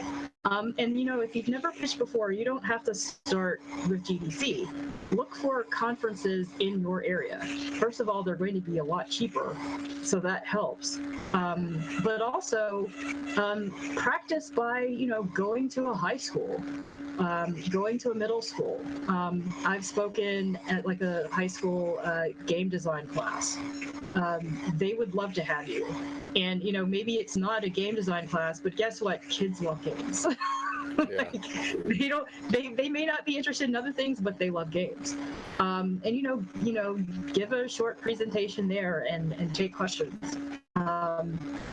If you've never pitched before, you don't have to start with GDC. Look for conferences in your area. First of all, they're going to be a lot cheaper, so that helps. But also, practice by, going to a high school. Going to a middle school. I've spoken at like a high school game design class. They would love to have you. And, maybe it's not a game design class, but guess what? Kids love games. Yeah. They may not be interested in other things, but they love games. And give a short presentation there and take questions.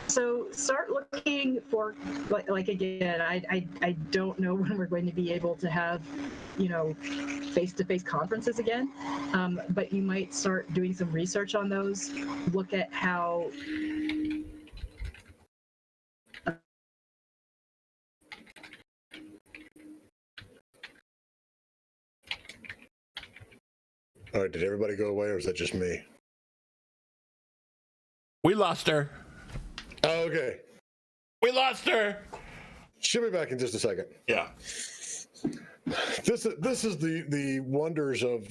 So start looking for, like again, I don't know when we're going to be able to have, face-to-face conferences again, but you might start doing some research on those. Look at how. All right, did everybody go away, or is that just me? We lost her. Oh, okay. We lost her. She'll be back in just a second. Yeah. This is the wonders of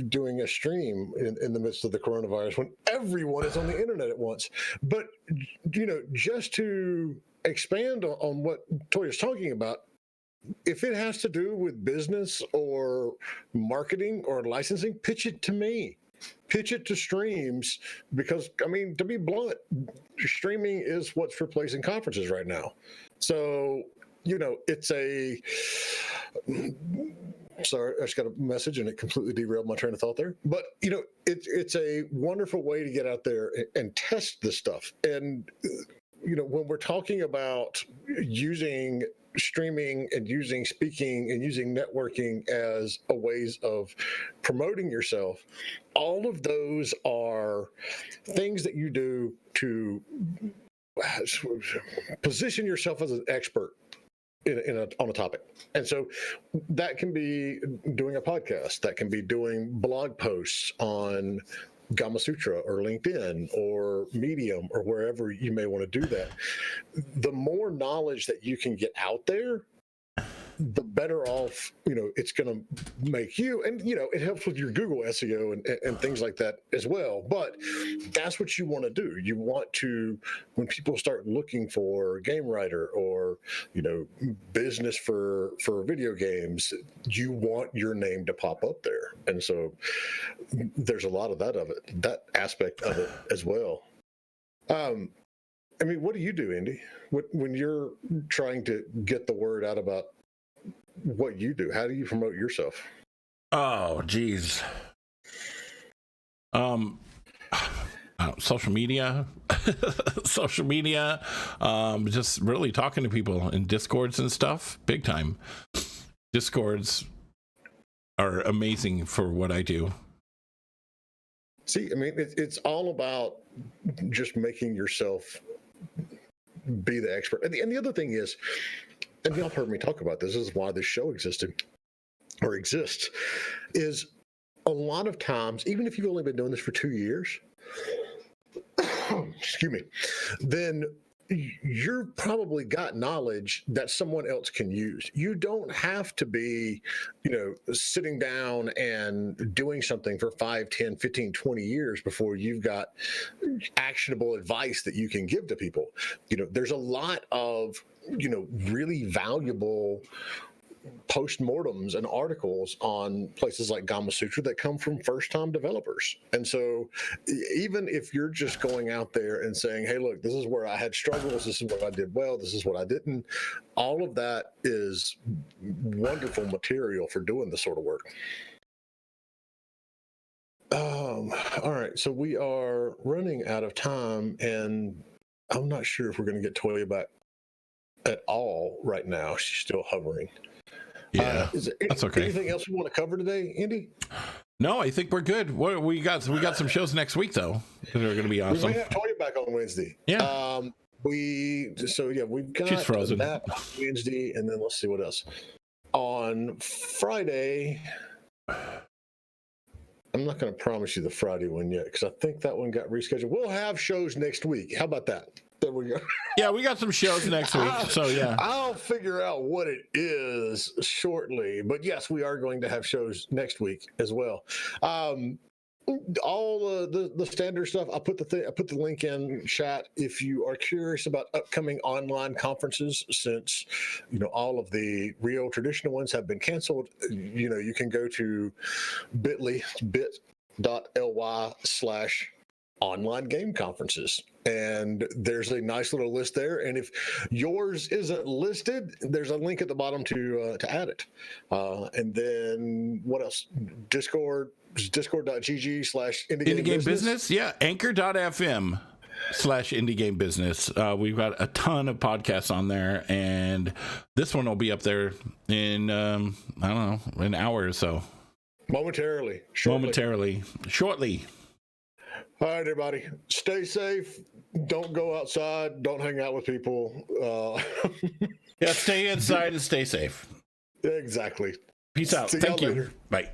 doing a stream in the midst of the coronavirus when everyone is on the internet at once. But just to expand on what Toya's talking about, if it has to do with business or marketing or licensing, pitch it to me. Pitch it to streams, because to be blunt, streaming is what's replacing conferences right now. So it's a. Sorry, I just got a message and it completely derailed my train of thought there. But it's a wonderful way to get out there and test this stuff. And when we're talking about using streaming and using speaking and using networking as a ways of promoting yourself, all of those are things that you do to position yourself as an expert on a topic. And so that can be doing a podcast, that can be doing blog posts on Gama Sutra or LinkedIn or Medium or wherever you may want to do that. The more knowledge that you can get out there, the better off it's going to make you. And it helps with your Google SEO and things like that as well. But that's what you want to do. You want to, when people start looking for game writer or business for video games, you want your name to pop up there. And so there's a lot of that aspect of it as well. What do you do, Indy, when you're trying to get the word out about what you do? How do you promote yourself? Oh, geez. Social media, just really talking to people in Discords and stuff, big time. Discords are amazing for what I do. See, it's all about just making yourself be the expert. And the other thing is, and y'all heard me talk about this is why this show exists, is a lot of times, even if you've only been doing this for 2 years, excuse me, then you're probably got knowledge that someone else can use. You don't have to be, sitting down and doing something for 5, 10, 15, 20 years before you've got actionable advice that you can give to people. There's a lot of, really valuable postmortems and articles on places like Gama Sutra that come from first-time developers. And so even if you're just going out there and saying, hey, look, this is where I had struggles, this is what I did well, this is what I didn't, all of that is wonderful material for doing this sort of work. All right, so we are running out of time, and I'm not sure if we're going to get Toiya back at all right now. She's still hovering. Yeah, is there that's okay. Anything else we want to cover today, Andy? No, I think we're good. We got some shows next week though that are going to be awesome. We may have Toiya back on Wednesday. Yeah. We've got She's frozen. that on Wednesday, and then let's see what else. On Friday, I'm not going to promise you the Friday one yet because I think that one got rescheduled. We'll have shows next week. How about that? There we go. Yeah, we got some shows next week. So yeah, I'll figure out what it is shortly. But yes, we are going to have shows next week as well. All the standard stuff. I put the link in chat if you are curious about upcoming online conferences. Since all of the real traditional ones have been canceled, you can go to bit.ly/online game conferences, and there's a nice little list there. And if yours isn't listed, there's a link at the bottom to add it. And then what else? discord.gg/indie business. Yeah, anchor.fm/indie business. We've got a ton of podcasts on there, and this one will be up there in I don't know, an hour or so. Shortly. All right, everybody, stay safe. Don't go outside. Don't hang out with people. Yeah, stay inside and stay safe. Exactly. Peace out. Thank you. Later. Bye.